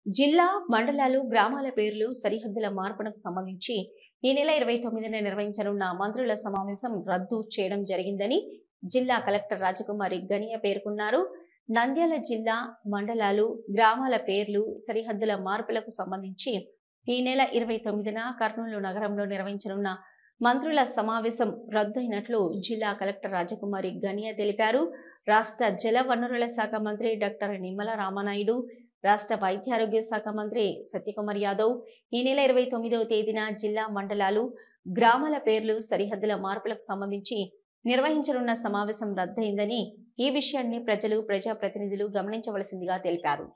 జిల్లా, మండలాలు, గ్రామాల పేర్లు, సరిహద్దుల మార్పునకు సంబంధించి ఈ నెల 29న నిర్వహించనున్న మంత్రుల సమావేశం రద్దు చేయడం జరిగిందని జిల్లా కలెక్టర్ రాజకుమారి గనియ పేర్కొన్నారు. నంద్యాల జిల్లా, మండలాలు, గ్రామాల పేర్లు, సరిహద్దుల మార్పులకు సంబంధించి ఈ నెల 29న కర్నూలు నగరంలో నిర్వహించనున్న మంత్రుల సమావేశం రద్దయినట్లు జిల్లా కలెక్టర్ రాజకుమారి గనియ తెలిపారు. రాష్ట్ర జల వనరుల శాఖ మంత్రి డాక్టర్ నిమ్మల రామానాయుడు, రాష్ట్ర వైద్యారోగ్య శాఖ మంత్రి సత్యకుమార్ యాదవ్ ఈ నెల 29వ తేదీన జిల్లా, మండలాలు, గ్రామాల పేర్లు, సరిహద్దుల మార్పులకు సంబంధించి నిర్వహించనున్న సమావేశం రద్దయిందని, ఈ విషయాన్ని ప్రజలు, ప్రజాప్రతినిధులు గమనించవలసిందిగా తెలిపారు.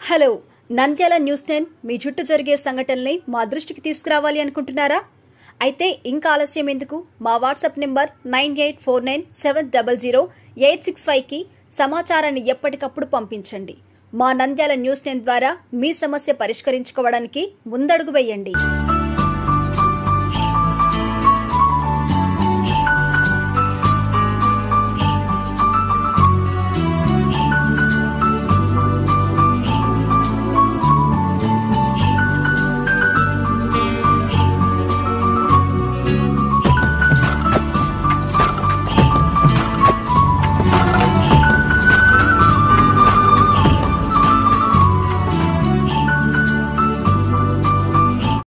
హలో, నంద్యాల న్యూస్ 10 మీ చుట్టూ జరిగే సంఘటనల్ని మా దృష్టికి తీసుకురావాలి అనుకుంటున్నారా? అయితే ఇంకా ఆలస్యం ఎందుకు? మా వాట్సాప్ నెంబర్ 9849700865కి సమాచారాన్ని ఎప్పటికప్పుడు పంపించండి. మా నంద్యాల న్యూస్ 10 ద్వారా మీ సమస్య పరిష్కరించుకోవడానికి ముందడుగు వేయండి.